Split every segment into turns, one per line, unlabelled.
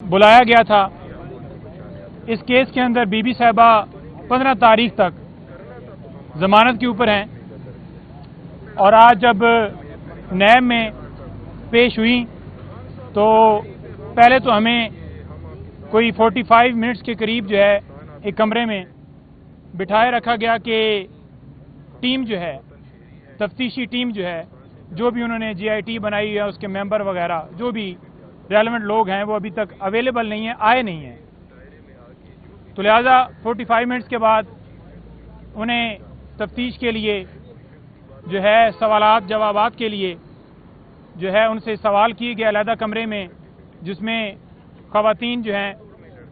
बुलाया गया था। इस केस के अंदर बीबी साहिबा 15 तारीख तक जमानत के ऊपर हैं और आज जब नैब में पेश हुई तो पहले तो हमें कोई 45 मिनट्स के करीब जो है एक कमरे में बिठाए रखा गया कि टीम जो है, तफ्तीशी टीम जो है, जो भी उन्होंने GIT बनाई है उसके मेंबर वगैरह जो भी रेलेवेंट लोग हैं वो अभी तक अवेलेबल नहीं है, आए नहीं हैं। तो लिहाजा 45 मिनट्स के बाद उन्हें तफ्तीश के लिए जो है सवालात जवाबात के लिए जो है उनसे सवाल किए गए अलहदा कमरे में, जिसमें ख़वातीन जो हैं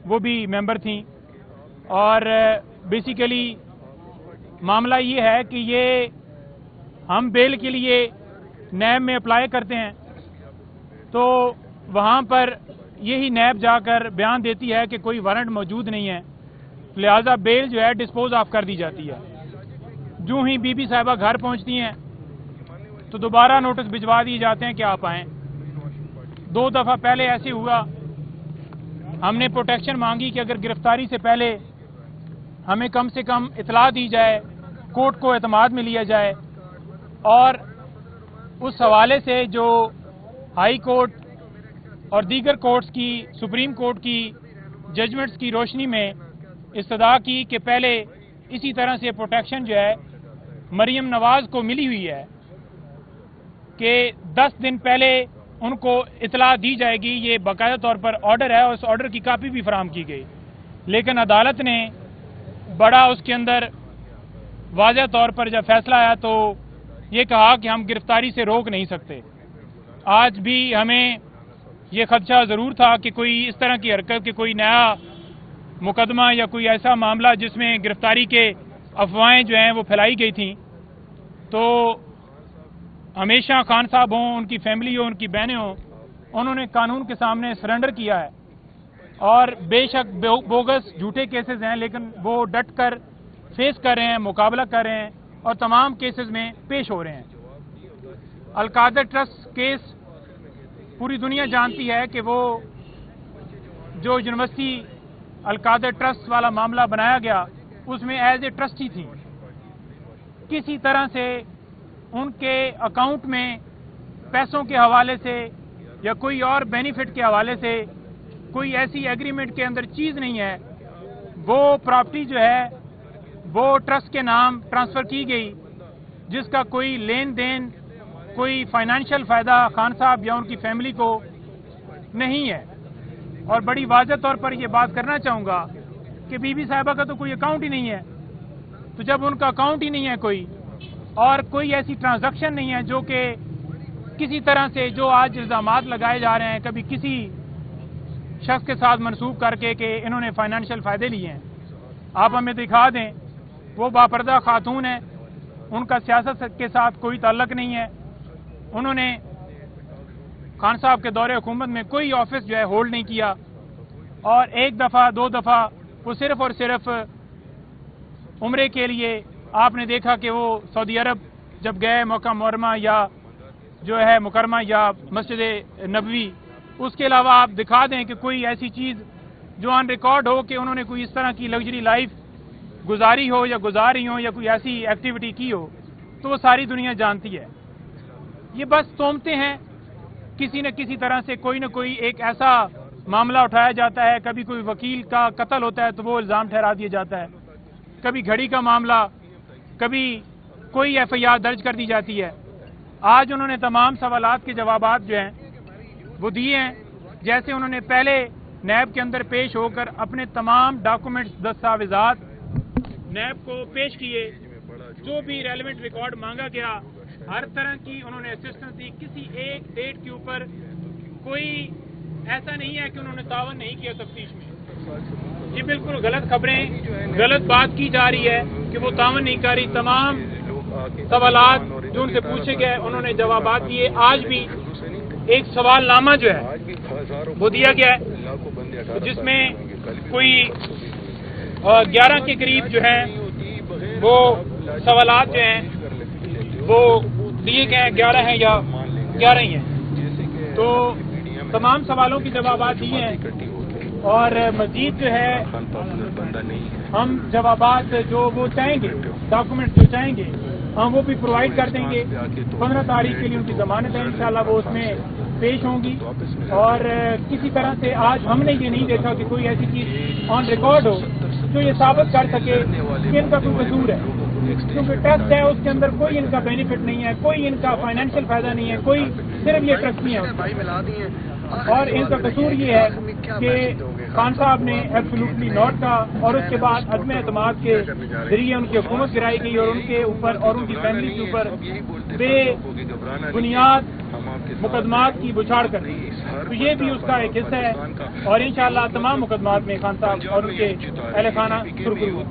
वो भी मेंबर थीं। और बेसिकली मामला ये है कि ये हम बेल के लिए नैब में अप्लाई करते हैं तो वहाँ पर यही नैब जाकर बयान देती है कि कोई वारंट मौजूद नहीं है, लिहाजा बेल जो है डिस्पोज ऑफ कर दी जाती है। जो ही बीबी साहिबा घर पहुँचती हैं तो दोबारा नोटिस भिजवा दिए जाते हैं कि आप आएँ। 2 दफ़ा पहले ऐसे हुआ, हमने प्रोटेक्शन मांगी कि अगर गिरफ्तारी से पहले हमें कम से कम इतला दी जाए, कोर्ट को एतमाद में लिया जाए, और उस हवाले से जो हाई कोर्ट और दीगर कोर्ट्स की, सुप्रीम कोर्ट की जजमेंट्स की रोशनी में इस्तदा की कि पहले इसी तरह से प्रोटेक्शन जो है मरियम नवाज को मिली हुई है कि 10 दिन पहले उनको इतला दी जाएगी। ये बाकायदा तौर पर ऑर्डर है और उस ऑर्डर की कापी भी फराहम की गई, लेकिन अदालत ने बड़ा उसके अंदर वाज़ेह तौर पर जब फैसला आया तो ये कहा कि हम गिरफ्तारी से रोक नहीं सकते। आज भी हमें ये खदशा ज़रूर था कि कोई इस तरह की हरकत कि कोई नया मुकदमा या कोई ऐसा मामला जिसमें गिरफ्तारी के अफवाहें जो हैं वो फैलाई गई थी, तो हमेशा खान साहब हों, उनकी फैमिली हो, उनकी बहनें हों, उन्होंने कानून के सामने सरेंडर किया है। और बेशक बोगस झूठे केसेस हैं, लेकिन वो डट कर फेस कर रहे हैं, मुकाबला कर रहे हैं और तमाम केसेस में पेश हो रहे हैं। अल-कादर ट्रस्ट केस पूरी दुनिया जानती है कि वो जो यूनिवर्सिटी अल-कादर ट्रस्ट वाला मामला बनाया गया उसमें एज ए ट्रस्टी थी। किसी तरह से उनके अकाउंट में पैसों के हवाले से या कोई और बेनिफिट के हवाले से कोई ऐसी एग्रीमेंट के अंदर चीज़ नहीं है। वो प्रॉपर्टी जो है वो ट्रस्ट के नाम ट्रांसफ़र की गई जिसका कोई लेन देन, कोई फाइनेंशियल फ़ायदा खान साहब या उनकी फैमिली को नहीं है। और बड़ी वाज़ेह तौर पर यह बात करना चाहूँगा कि बीबी साहिबा का तो कोई अकाउंट ही नहीं है। तो जब उनका अकाउंट ही नहीं है कोई और कोई ऐसी ट्रांजैक्शन नहीं है जो कि किसी तरह से जो आज इल्ज़ामात लगाए जा रहे हैं कभी किसी शख्स के साथ मनसूब करके कि इन्होंने फाइनेंशियल फ़ायदे लिए हैं, आप हमें दिखा दें। वो बापर्दा खातून है, उनका सियासत के साथ कोई ताल्लुक नहीं है। उन्होंने खान साहब के दौरे हुकूमत में कोई ऑफिस जो है होल्ड नहीं किया और 1 दफ़ा 2 दफ़ा वो सिर्फ और सिर्फ उम्रे के लिए आपने देखा कि वो सऊदी अरब जब गए मक्का मुकर्रमा या जो है मुकरमा या मस्जिद नबवी, उसके अलावा आप दिखा दें कि कोई ऐसी चीज़ जो ऑन रिकॉर्ड हो कि उन्होंने कोई इस तरह की लग्जरी लाइफ गुजारी हो या गुजारी हो या कोई ऐसी एक्टिविटी की हो, तो वो सारी दुनिया जानती है। ये बस तोहमते हैं, किसी न किसी तरह से कोई न कोई एक ऐसा मामला उठाया जाता है। कभी कोई वकील का कत्ल होता है तो वो इल्ज़ाम ठहरा दिया जाता है, कभी घड़ी का मामला, कभी कोई FIR दर्ज कर दी जाती है। आज उन्होंने तमाम सवालात के जवाबात जो हैं वो दिए हैं, जैसे उन्होंने पहले नैब के अंदर पेश होकर अपने तमाम डॉक्यूमेंट्स, दस्तावेजात नैब को पेश किए। जो भी रेलेवेंट रिकॉर्ड मांगा गया, हर तरह की उन्होंने असिस्टेंस दी। किसी एक डेट के ऊपर कोई ऐसा नहीं है कि उन्होंने तावन नहीं किया तफ्तीश में। ये बिल्कुल गलत खबरें, गलत बात की जा रही है कि वो तावन नहीं कर रही। तमाम सवालात जो उनसे पूछे गए उन्होंने जवाबात दिए। आज भी एक सवालनामा जो है वो दिया गया है जिसमें कोई 11 के करीब जो है वो सवालात जो हैं वो दिए गए हैं। 11 हैं या 11 ही हैं, तो तमाम सवालों की जवाबात दिए हैं। اور مزید جو ہے ہم جوابات جو وہ چاہیں گے، ڈاکومنٹ جو چاہیں گے ہم وہ بھی پرووائڈ کر دیں گے. 15 تاریخ کے لیے ان کی ضمانت ہے، انشاءاللہ وہ اس میں پیش ہوں گی. اور کسی طرح سے آج ہم نے یہ نہیں دیکھا کہ کوئی ایسی چیز آن ریکارڈ ہو جو یہ ثابت کر سکے کہ ان کا کوئی قصور ہے، کیونکہ ٹیکس ہے اس کے اندر کوئی ان کا بینیفٹ نہیں ہے، کوئی ان کا فائنینشیل فائدہ نہیں ہے، کوئی صرف یہ ٹرسٹی ہیں. اور ان کا قصور یہ ہے کہ خان صاحب نے ایبسولوٹلی نوٹ کہا اور اس کے بعد عدم اعتماد کے ذریعے ان کی حکومت گرائی گئی اور ان کے اوپر اور ان کی فیملی کے اوپر بے بنیاد مقدمات کی بچھاڑ کر دی. تو یہ بھی اس کا ایک حصہ ہے اور انشاءاللہ تمام مقدمات میں خان صاحب اور ان کے اہل خانہ سرخرو.